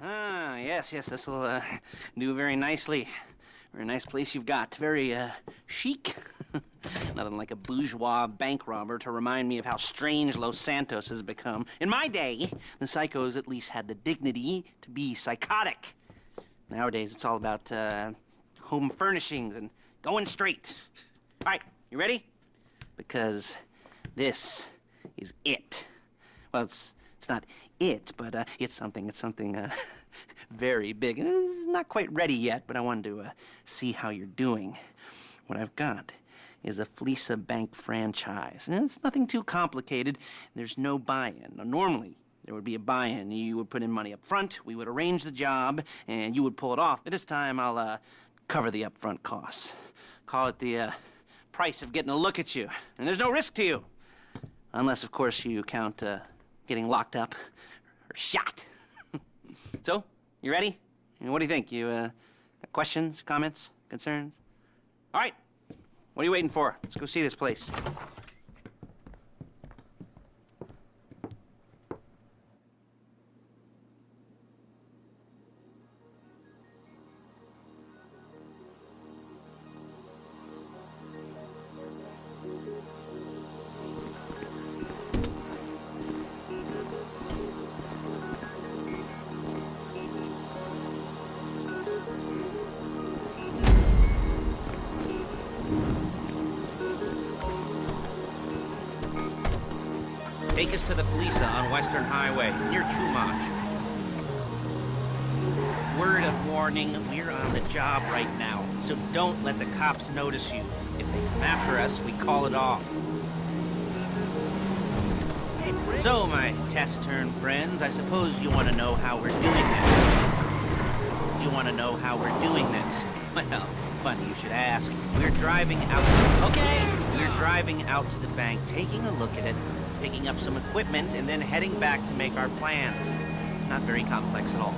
Yes, this will do very nicely. Very nice place you've got. Very chic. Nothing like a bourgeois bank robber to remind me of how strange Los Santos has become. In my day, the psychos at least had the dignity to be psychotic. Nowadays, it's all about home furnishings and going straight. All right, you ready? Because this is it. Well, it's not it, but it's something very big. It's not quite ready yet, but I wanted to see how you're doing. What I've got is a Fleeca Bank franchise. And it's nothing too complicated. There's no buy-in. Now, normally, there would be a buy-in. You would put in money up front, we would arrange the job, and you would pull it off. But this time, I'll cover the upfront costs. Call it the price of getting a look at you. And there's no risk to you. Unless, of course, you count getting locked up or shot. So, you ready? What do you think? You got questions, comments, concerns? All right. What are you waiting for? Let's go see this place. Take us to the Fleeca on Western Highway, near Chumash. Word of warning, we're on the job right now, so don't let the cops notice you. If they come after us, we call it off. So, my taciturn friends, I suppose you want to know how we're doing this. You want to know how we're doing this? Well, funny you should ask. We're driving out... Okay! We're driving out to the bank, taking a look at it, picking up some equipment, and then heading back to make our plans. Not very complex at all.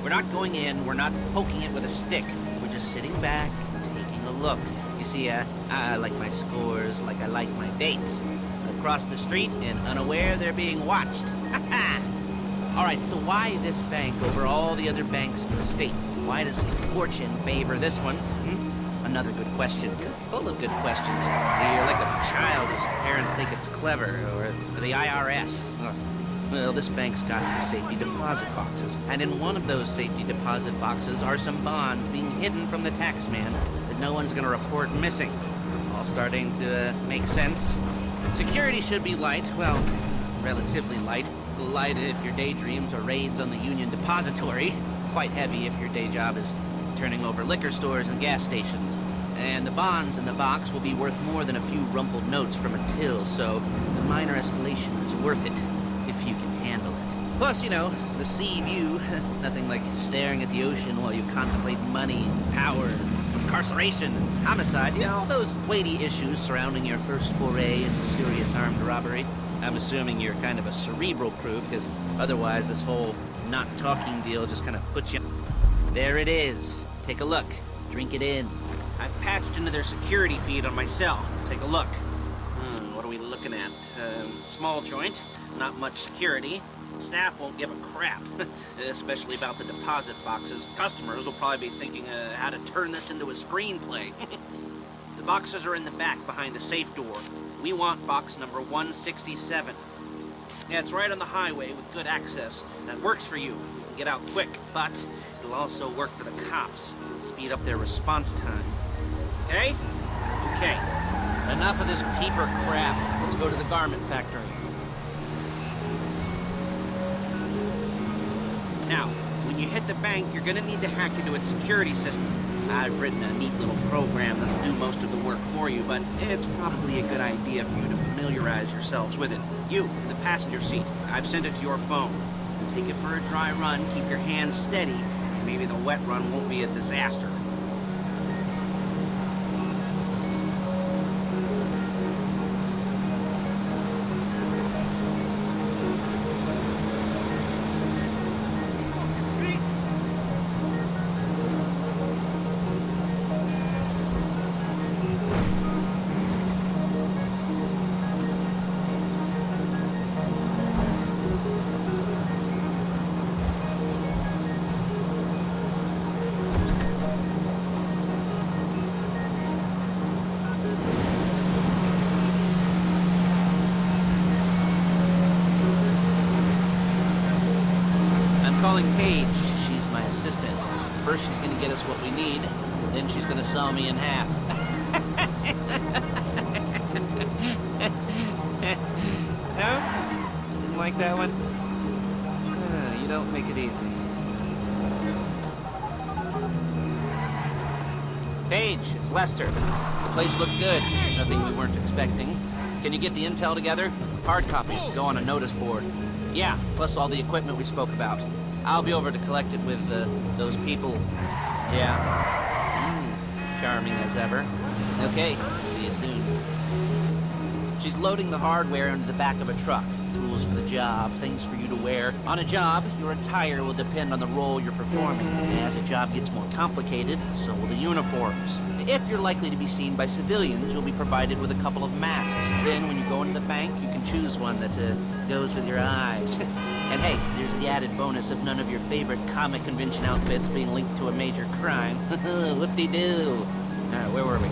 We're not going in, we're not poking it with a stick. We're just sitting back and taking a look. You see, I like my scores like I like my dates. Across the street and unaware they're being watched. All right, so why this bank over all the other banks in the state? Why does fortune favor this one? Another good question. You're full of good questions. You're like a child whose parents think it's clever, or the IRS. Ugh. Well, this bank's got some safety deposit boxes, and in one of those safety deposit boxes are some bonds being hidden from the tax man that no one's gonna report missing. All starting to make sense. Security should be light, well, relatively light. Light if your daydreams are raids on the Union Depository. Quite heavy if your day job is turning over liquor stores and gas stations. And the bonds in the box will be worth more than a few rumpled notes from a till, so the minor escalation is worth it, if you can handle it. Plus, you know, the sea view, nothing like staring at the ocean while you contemplate money, power, incarceration, homicide, you know, all those weighty issues surrounding your first foray into serious armed robbery. I'm assuming you're kind of a cerebral crew, because otherwise this whole not talking deal just kind of puts you... There it is. Take a look. Drink it in. I've patched into their security feed on my cell. Take a look. What are we looking at? Small joint. Not much security. Staff won't give a crap, especially about the deposit boxes. Customers will probably be thinking how to turn this into a screenplay. The boxes are in the back behind a safe door. We want box number 167. Yeah, it's right on the highway with good access. That works for you. You can get out quick, but it'll also work for the cops. Speed up their response time. Okay? Okay. Enough of this peeper crap. Let's go to the garment factory. Now, when you hit the bank, you're gonna need to hack into its security system. I've written a neat little program that'll do most of the work for you, but it's probably a good idea for you to familiarize yourselves with it. You, in the passenger seat, I've sent it to your phone. Take it for a dry run, keep your hands steady, and maybe the wet run won't be a disaster. calling Paige. She's my assistant. First she's gonna get us what we need, then she's gonna saw me in half. No? Didn't like that one? You don't make it easy. Paige, it's Lester. The place looked good. Nothing we weren't expecting. Can you get the intel together? Hard copies to go on a notice board. Yeah, plus all the equipment we spoke about. I'll be over to collect it with those people. Yeah. Charming as ever. Okay, see you soon. She's loading the hardware into the back of a truck. Tools for the job, things for you to wear. On a job, your attire will depend on the role you're performing. And as the job gets more complicated, so will the uniforms. If you're likely to be seen by civilians, you'll be provided with a couple of masks. Then when you go into the bank, you can choose one that goes with your eyes. And hey, there's the added bonus of none of your favorite comic convention outfits being linked to a major crime. Whoop-de-doo. Where were we?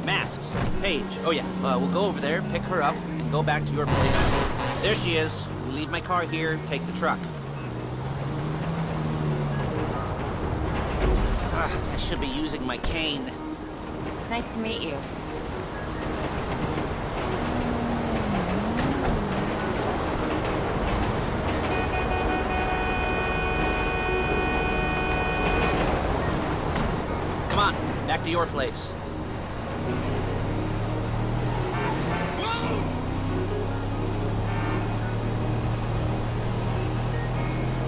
Masks. Paige. Oh yeah, we'll go over there, pick her up, and go back to your place. There she is. We leave my car here, take the truck. I should be using my cane. Nice to meet you. Come on, back to your place.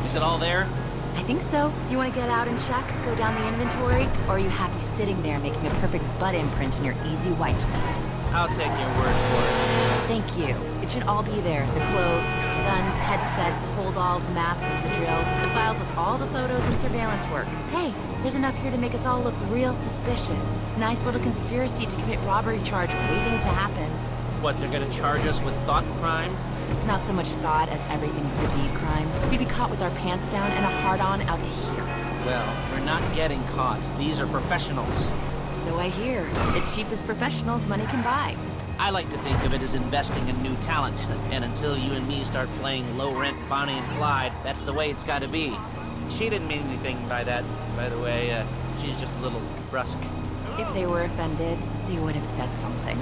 Is it all there? I think so. You want to get out and check, go down the inventory, or are you happy sitting there making a perfect butt imprint in your easy wipe seat? I'll take your word for it. Thank you. It should all be there. The clothes, guns, headsets, holdalls, masks, the drill, the files with all the photos and surveillance work. Hey, there's enough here to make us all look real suspicious. Nice little conspiracy to commit robbery charge waiting to happen. What, they're gonna charge us with thought crime? Not so much thought as everything but the deed crime. We'd be caught with our pants down and a hard-on out to here. Well, we're not getting caught. These are professionals. So I hear. The cheapest professionals money can buy. I like to think of it as investing in new talent. And until you and me start playing low-rent Bonnie and Clyde, that's the way it's gotta be. She didn't mean anything by that, by the way. She's just a little brusque. If they were offended, they would have said something.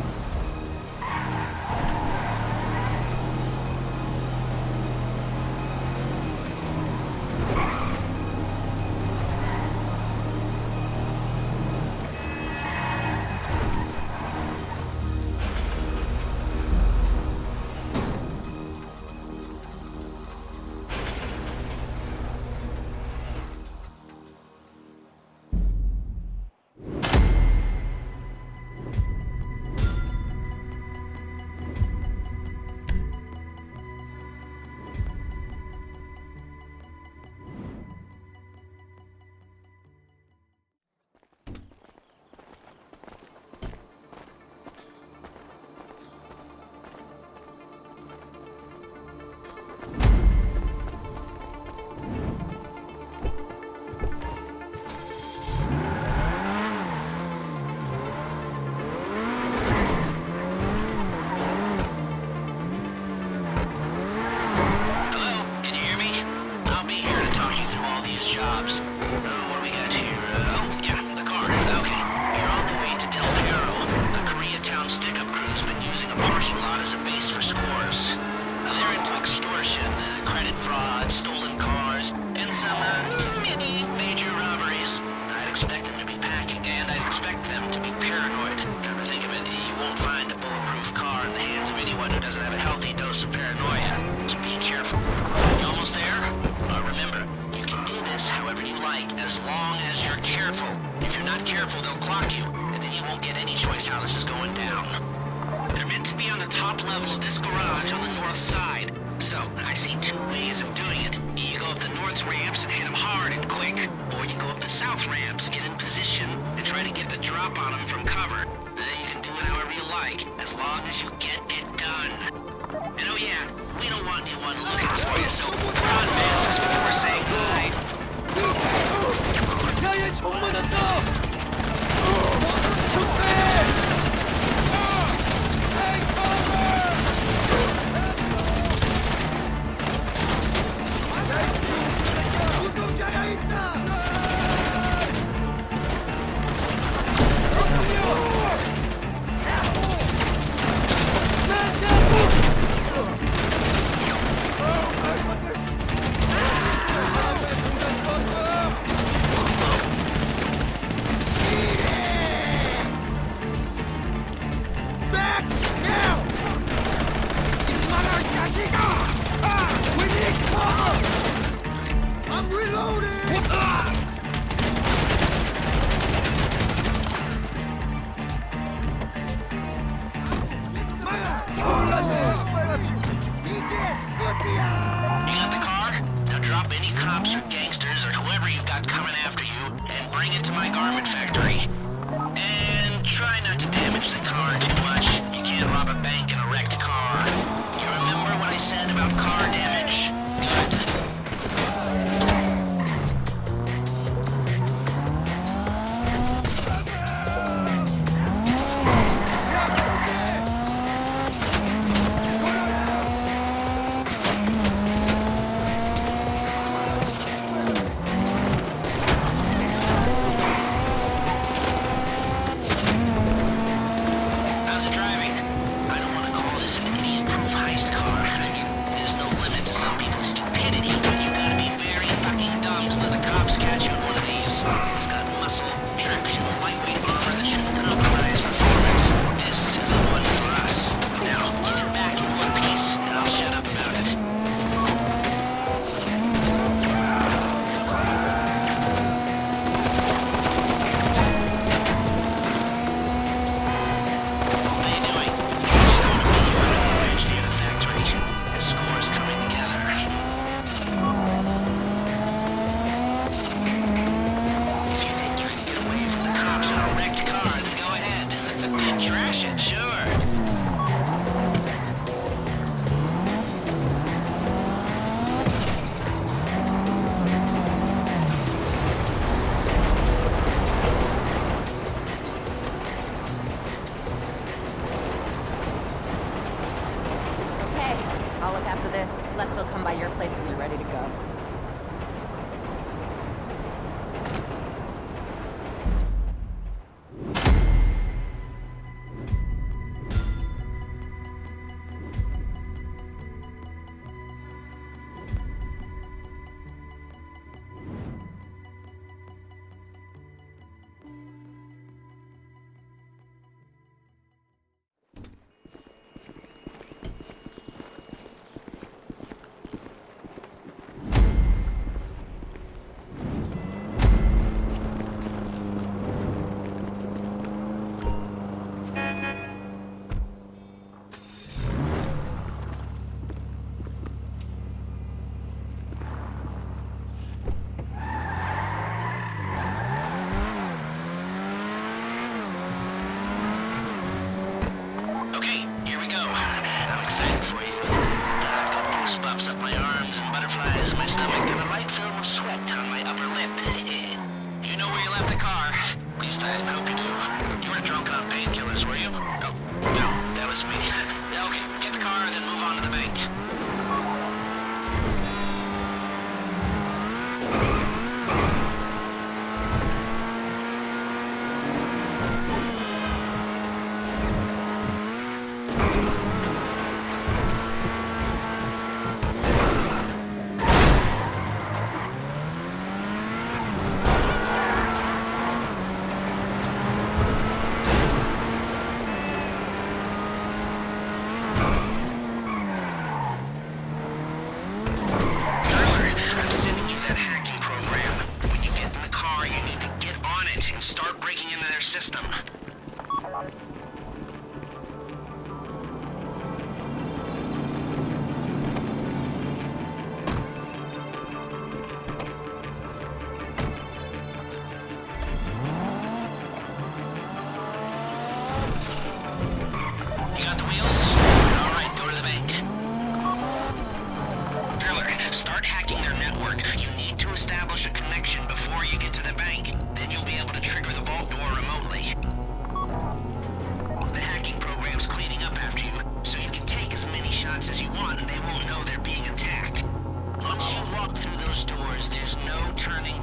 Turning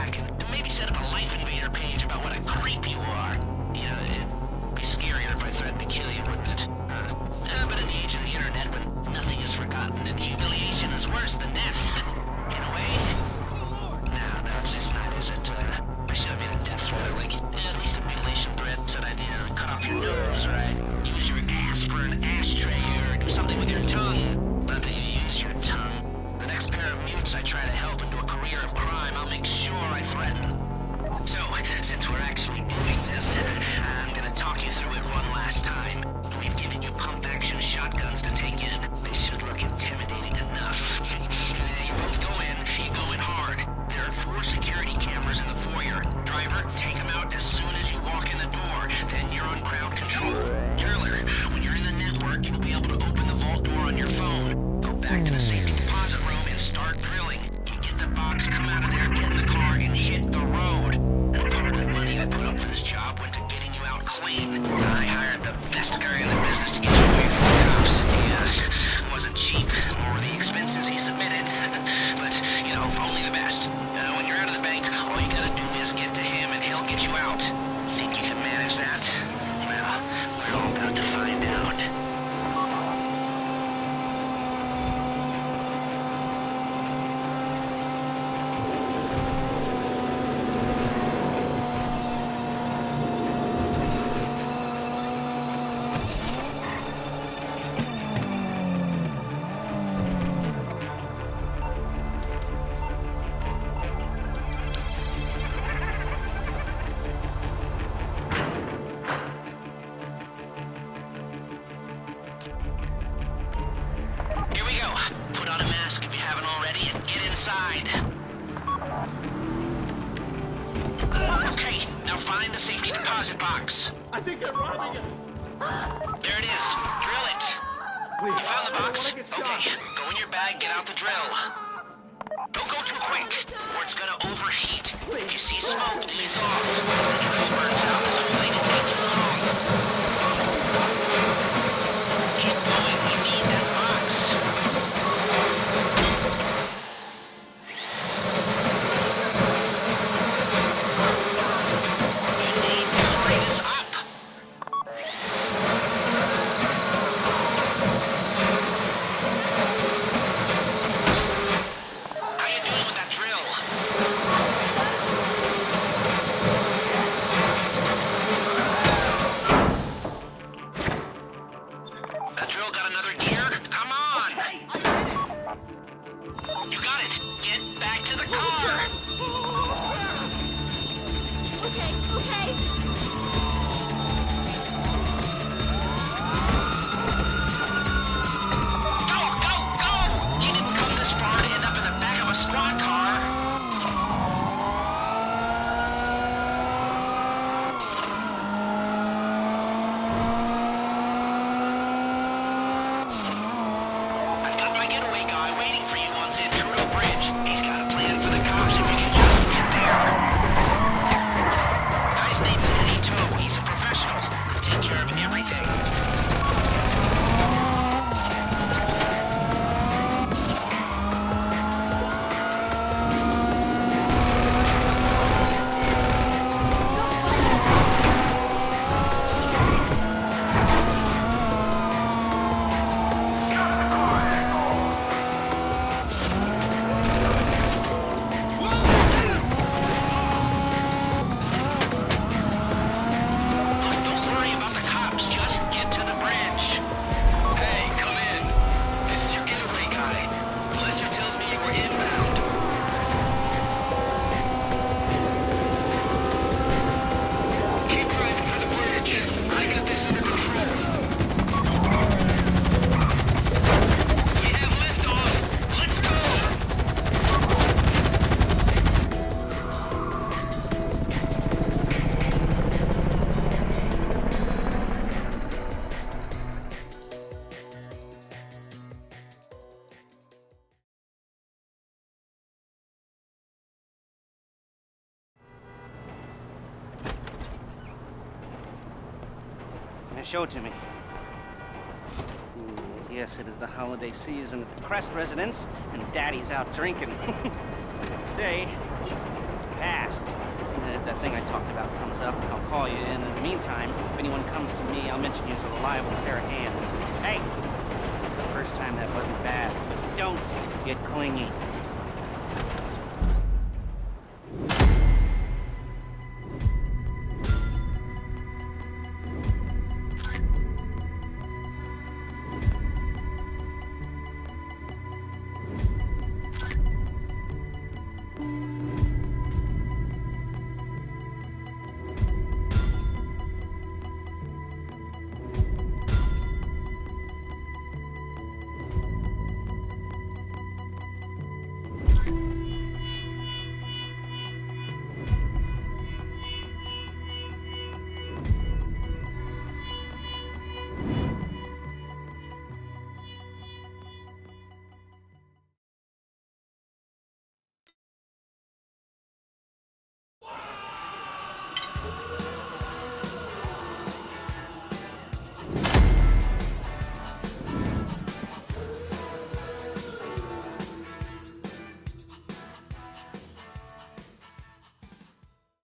back and maybe set up a Life Invader page about what a creep you are. Yeah, it'd be scarier if I threatened to kill you, wouldn't it? But in the age of the internet, when nothing is forgotten and humiliation is worse than death, in a way. No, it's not, is it? I should have made a death threat, like, at least a mutilation threat, said I'd cut off your nose, or I'd use your ass for an ashtray, or do something with your tongue. Not that you use your tongue. The next pair of mutes I try to help into a career of crime, I'll make sure I threaten. So, since we're actually doing this, I'm gonna talk you through it one last time. We've given you pump-action shotguns to take in. They should look intimidating enough. You both go in, you go in hard. There are 4 security cameras in the foyer. Driver, take them out as soon as you walk in the door. Then you're on crowd control. Driller, when you're in the network, you'll be able to open the vault door on your phone. Go back to the safety deposit room and start drilling. You get the box, come out of there, get in the car, and hit the road. And part of the money I put up for this job went to getting you out clean. I hired the best guy in the business to get you away from the cops. He wasn't cheap, nor were the expenses he submitted. But, you know, only the best. When you're out of the bank, all you gotta do is get to him and he'll get you out. Think you can manage that? Well, we're all about to find out. Here we go. Put on a mask if you haven't already and get inside. Okay, now find the safety deposit box. I think they're robbing us! There it is. Drill it. You found the box? Okay, go in your bag, get out the drill. Don't go too quick, or it's gonna overheat. If you see smoke, ease off. If the drill burns out, this whole thing will take too long. Keep going, we need that box. You need to hurry this up. How you doing with that drill? That drill got another gear? Come on! You got it! Get back to the car! Okay. Go, go, go! You didn't come this far to end up in the back of a squad car. I've got my getaway guy waiting for you on Santuro Bridge. He's got a plan for the cops if you can just get there. Guy's name's Eddie Toe. He's a professional. He'll take care of everything. Don't worry about the cops. Just get to the bridge. Hey, come in. This is your getaway guy. Lester tells me you were inbound. Keep driving for the bridge. I got this under control. We have liftoff. Let's go. Now show it to me. Yes, it is the holiday season at the Crest residence, and Daddy's out drinking. Say, Pat, thing I talked about comes up, I'll call you in. In the meantime, if anyone comes to me, I'll mention you as a reliable pair of hands. Hey! The first time that wasn't bad, but don't get clingy.